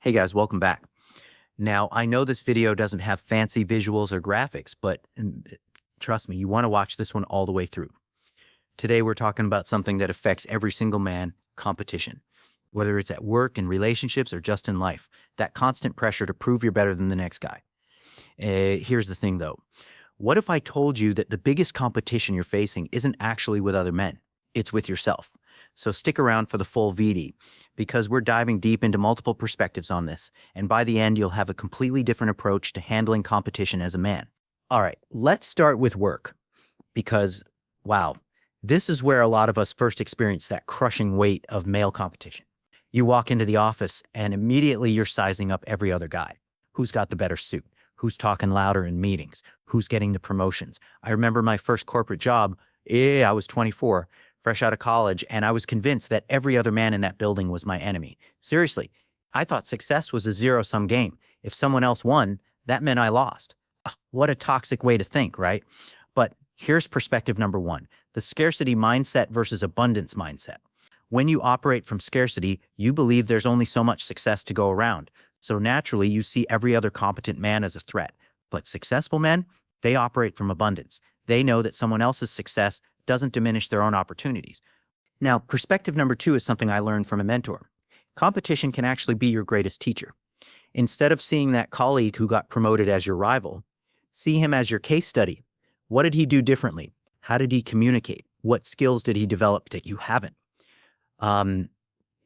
Hey guys, welcome back. Now, I know this video doesn't have fancy visuals or graphics, but trust me, you want to watch this one all the way through. Today, we're talking about something that affects every single man, competition. Whether it's at work, in relationships, or just in life, that constant pressure to prove you're better than the next guy. Here's the thing though. What if I told you that the biggest competition you're facing isn't actually with other men? It's with yourself. So stick around for the full VD because we're diving deep into multiple perspectives on this. And by the end, you'll have a completely different approach to handling competition as a man. All right, let's start with work because, wow, this is where a lot of us first experience that crushing weight of male competition. You walk into the office and immediately you're sizing up every other guy. Who's got the better suit? Who's talking louder in meetings? Who's getting the promotions? I remember my first corporate job. I was 24, fresh out of college, and I was convinced that every other man in that building was my enemy. Seriously, I thought success was a zero-sum game. If someone else won, that meant I lost. Ugh, what a toxic way to think, right? But here's perspective number one, the scarcity mindset versus abundance mindset. When you operate from scarcity, you believe there's only so much success to go around. So naturally, you see every other competent man as a threat. But successful men, they operate from abundance. They know that someone else's success doesn't diminish their own opportunities. Now, perspective number two is something I learned from a mentor. Competition can actually be your greatest teacher. Instead of seeing that colleague who got promoted as your rival, see him as your case study. What did he do differently? How did he communicate? What skills did he develop that you haven't?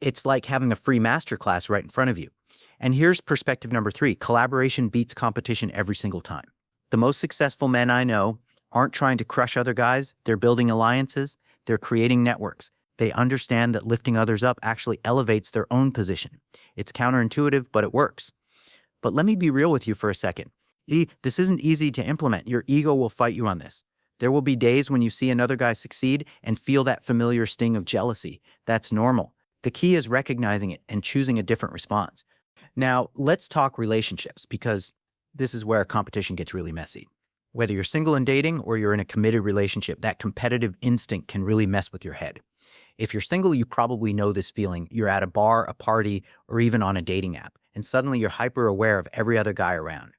It's like having a free masterclass right in front of you. And here's perspective number three. Collaboration beats competition every single time. The most successful men I know aren't trying to crush other guys. They're building alliances. They're creating networks. They understand that lifting others up actually elevates their own position. It's counterintuitive, but it works. But let me be real with you for a second. This isn't easy to implement. Your ego will fight you on this. There will be days when you see another guy succeed and feel that familiar sting of jealousy. That's normal. The key is recognizing it and choosing a different response. Now, let's talk relationships because this is where competition gets really messy. Whether you're single and dating or you're in a committed relationship, that competitive instinct can really mess with your head. If you're single, you probably know this feeling. You're at a bar, a party, or even on a dating app, and suddenly you're hyper aware of every other guy around.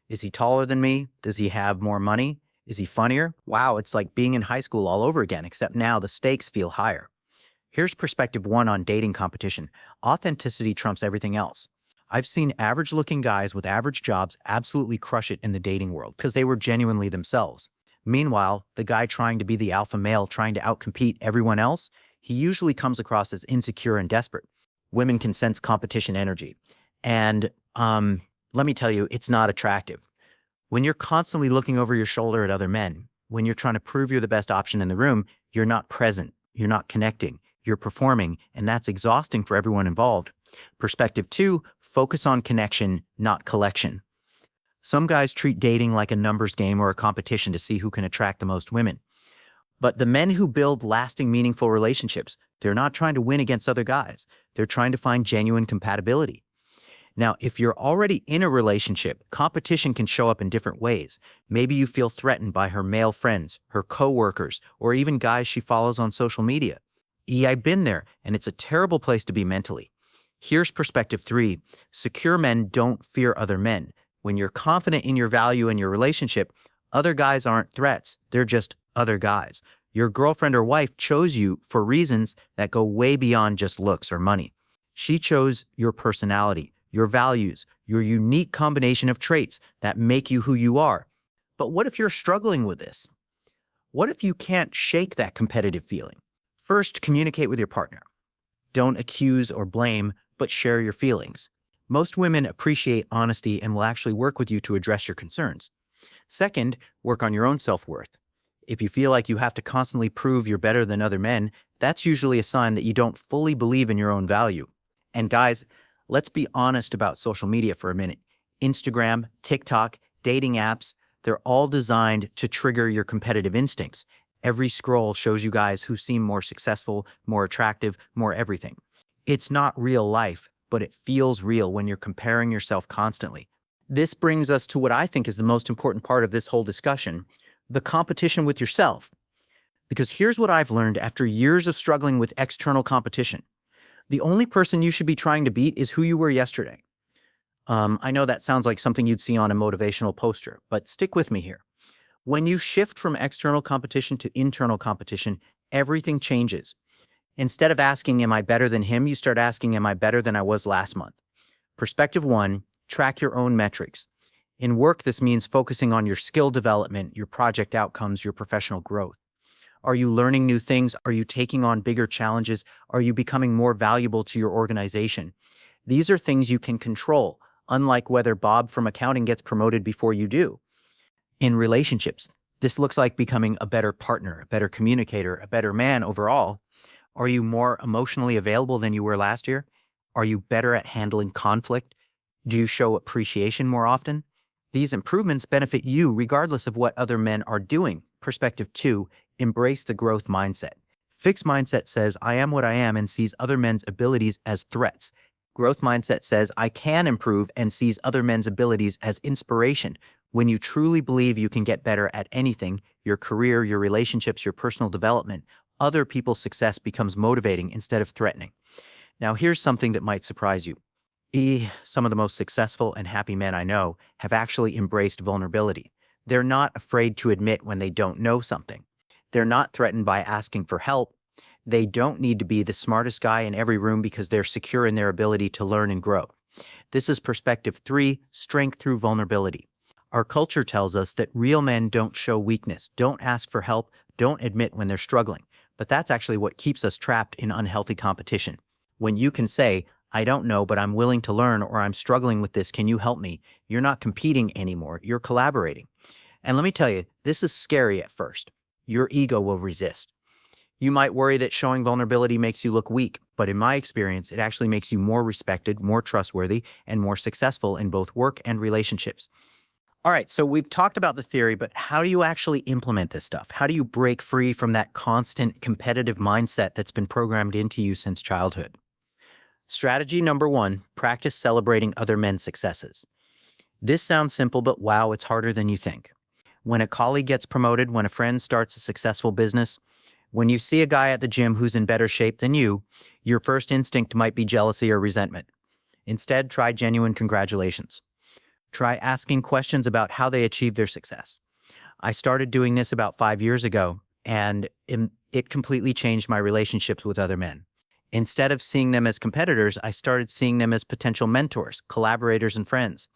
Is he taller than me? Does he have more money? Is he funnier? Wow, it's like being in high school all over again, except now the stakes feel higher. Here's perspective one on dating competition. Authenticity trumps everything else. I've seen average-looking guys with average jobs absolutely crush it in the dating world because they were genuinely themselves. Meanwhile, the guy trying to be the alpha male, trying to outcompete everyone else, he usually comes across as insecure and desperate. Women can sense competition energy. And let me tell you, it's not attractive. When you're constantly looking over your shoulder at other men, when you're trying to prove you're the best option in the room, you're not present, you're not connecting, you're performing, and that's exhausting for everyone involved. Perspective two, focus on connection, not collection. Some guys treat dating like a numbers game or a competition to see who can attract the most women. But the men who build lasting, meaningful relationships, they're not trying to win against other guys. They're trying to find genuine compatibility. Now, if you're already in a relationship, competition can show up in different ways. Maybe you feel threatened by her male friends, her coworkers, or even guys she follows on social media. I've been there, and it's a terrible place to be mentally. Here's perspective three. Secure men don't fear other men. When you're confident in your value and your relationship, other guys aren't threats. They're just other guys. Your girlfriend or wife chose you for reasons that go way beyond just looks or money. She chose your personality, your values, your unique combination of traits that make you who you are. But what if you're struggling with this? What if you can't shake that competitive feeling? First, communicate with your partner. Don't accuse or blame, but share your feelings. Most women appreciate honesty and will actually work with you to address your concerns. Second, work on your own self-worth. If you feel like you have to constantly prove you're better than other men, that's usually a sign that you don't fully believe in your own value. And guys, let's be honest about social media for a minute. Instagram, TikTok, dating apps, they're all designed to trigger your competitive instincts. Every scroll shows you guys who seem more successful, more attractive, more everything. It's not real life, but it feels real when you're comparing yourself constantly. This brings us to what I think is the most important part of this whole discussion, the competition with yourself. Because here's what I've learned after years of struggling with external competition. The only person you should be trying to beat is who you were yesterday. I know that sounds like something you'd see on a motivational poster, but stick with me here. When you shift from external competition to internal competition, everything changes. Instead of asking, am I better than him? You start asking, am I better than I was last month? Perspective one, track your own metrics. In work, this means focusing on your skill development, your project outcomes, your professional growth. Are you learning new things? Are you taking on bigger challenges? Are you becoming more valuable to your organization? These are things you can control, unlike whether Bob from accounting gets promoted before you do. In relationships, this looks like becoming a better partner, a better communicator, a better man overall. Are you more emotionally available than you were last year? Are you better at handling conflict? Do you show appreciation more often? These improvements benefit you regardless of what other men are doing. Perspective two, embrace the growth mindset. Fixed mindset says, I am what I am and sees other men's abilities as threats. Growth mindset says, I can improve and sees other men's abilities as inspiration. When you truly believe you can get better at anything, your career, your relationships, your personal development, other people's success becomes motivating instead of threatening. Now, here's something that might surprise you. Some of the most successful and happy men I know have actually embraced vulnerability. They're not afraid to admit when they don't know something. They're not threatened by asking for help. They don't need to be the smartest guy in every room because they're secure in their ability to learn and grow. This is perspective three, strength through vulnerability. Our culture tells us that real men don't show weakness, don't ask for help, don't admit when they're struggling. But that's actually what keeps us trapped in unhealthy competition. When you can say, I don't know, but I'm willing to learn, or I'm struggling with this, can you help me? You're not competing anymore, you're collaborating. And let me tell you, this is scary at first. Your ego will resist. You might worry that showing vulnerability makes you look weak, but in my experience, it actually makes you more respected, more trustworthy, and more successful in both work and relationships. All right, so we've talked about the theory, but how do you actually implement this stuff? How do you break free from that constant competitive mindset that's been programmed into you since childhood? Strategy number one, practice celebrating other men's successes. This sounds simple, but wow, it's harder than you think. When a colleague gets promoted, when a friend starts a successful business, when you see a guy at the gym who's in better shape than you, your first instinct might be jealousy or resentment. Instead, try genuine congratulations. Try asking questions about how they achieved their success. I started doing this about 5 years ago, and it completely changed my relationships with other men. Instead of seeing them as competitors, I started seeing them as potential mentors, collaborators, and friends.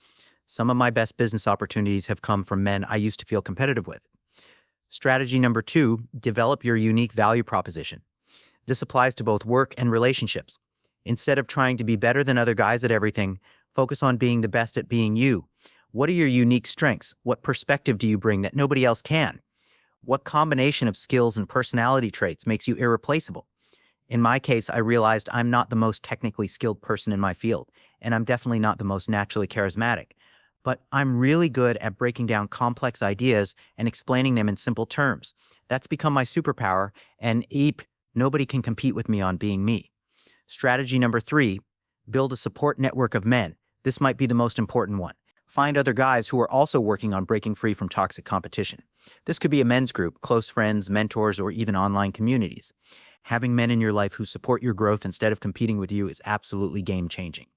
Some of my best business opportunities have come from men I used to feel competitive with. Strategy number two, develop your unique value proposition. This applies to both work and relationships. Instead of trying to be better than other guys at everything, focus on being the best at being you. What are your unique strengths? What perspective do you bring that nobody else can? What combination of skills and personality traits makes you irreplaceable? In my case, I realized I'm not the most technically skilled person in my field, and I'm definitely not the most naturally charismatic. But I'm really good at breaking down complex ideas and explaining them in simple terms. That's become my superpower, and nobody can compete with me on being me. Strategy number three, build a support network of men. This might be the most important one. Find other guys who are also working on breaking free from toxic competition. This could be a men's group, close friends, mentors, or even online communities. Having men in your life who support your growth instead of competing with you is absolutely game-changing.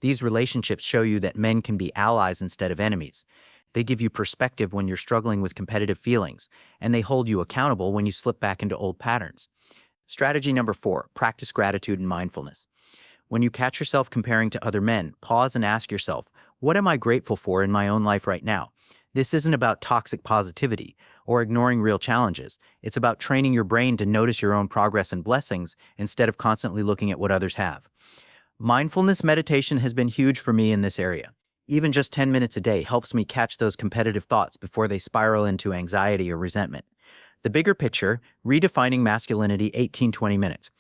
These relationships show you that men can be allies instead of enemies. They give you perspective when you're struggling with competitive feelings, and they hold you accountable when you slip back into old patterns. Strategy number four, practice gratitude and mindfulness. When you catch yourself comparing to other men, pause and ask yourself, what am I grateful for in my own life right now? This isn't about toxic positivity or ignoring real challenges. It's about training your brain to notice your own progress and blessings instead of constantly looking at what others have. Mindfulness meditation has been huge for me in this area. Even just 10 minutes a day helps me catch those competitive thoughts before they spiral into anxiety or resentment. The bigger picture, redefining masculinity, 18-20 minutes.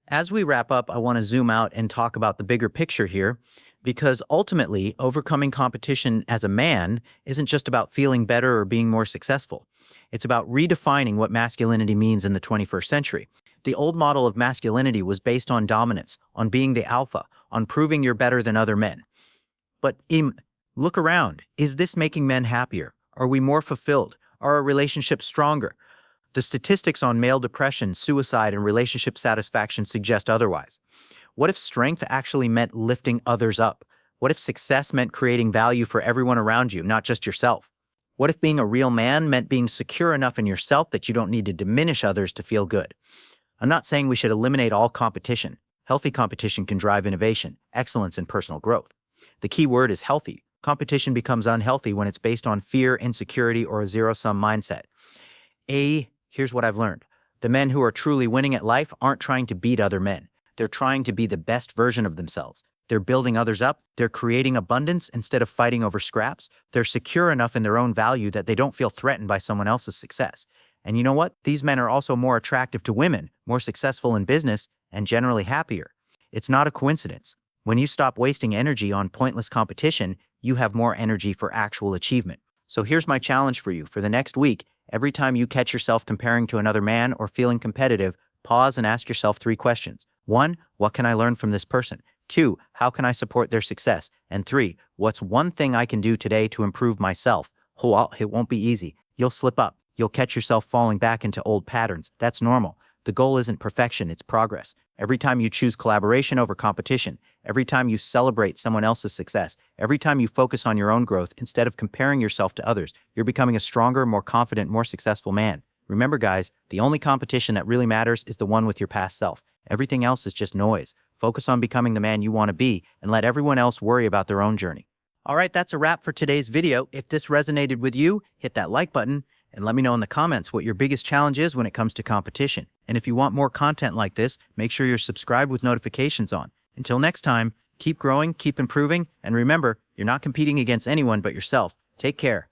As we wrap up, I want to zoom out and talk about the bigger picture here, because ultimately, overcoming competition as a man isn't just about feeling better or being more successful. It's about redefining what masculinity means in the 21st century. The old model of masculinity was based on dominance, on being the alpha, on proving you're better than other men. But look around. Is this making men happier? Are we more fulfilled? Are our relationships stronger? The statistics on male depression, suicide, and relationship satisfaction suggest otherwise. What if strength actually meant lifting others up? What if success meant creating value for everyone around you, not just yourself? What if being a real man meant being secure enough in yourself that you don't need to diminish others to feel good? I'm not saying we should eliminate all competition. Healthy competition can drive innovation, excellence, and personal growth. The key word is healthy. Competition becomes unhealthy when it's based on fear, insecurity, or a zero-sum mindset. Here's what I've learned. The men who are truly winning at life aren't trying to beat other men. They're trying to be the best version of themselves. They're building others up. They're creating abundance instead of fighting over scraps. They're secure enough in their own value that they don't feel threatened by someone else's success. And you know what? These men are also more attractive to women, more successful in business, and generally happier. It's not a coincidence. When you stop wasting energy on pointless competition, you have more energy for actual achievement. So here's my challenge for you. For the next week, every time you catch yourself comparing to another man or feeling competitive, pause and ask yourself 3 questions. 1, what can I learn from this person? 2, how can I support their success? And 3, what's one thing I can do today to improve myself? It won't be easy. You'll slip up. You'll catch yourself falling back into old patterns. That's normal. The goal isn't perfection, it's progress. Every time you choose collaboration over competition, every time you celebrate someone else's success, every time you focus on your own growth instead of comparing yourself to others, you're becoming a stronger, more confident, more successful man. Remember, guys, the only competition that really matters is the one with your past self. Everything else is just noise. Focus on becoming the man you want to be and let everyone else worry about their own journey. All right, that's a wrap for today's video. If this resonated with you, hit that like button and let me know in the comments what your biggest challenge is when it comes to competition. And if you want more content like this, make sure you're subscribed with notifications on. Until next time, keep growing, keep improving, and remember, you're not competing against anyone but yourself. Take care.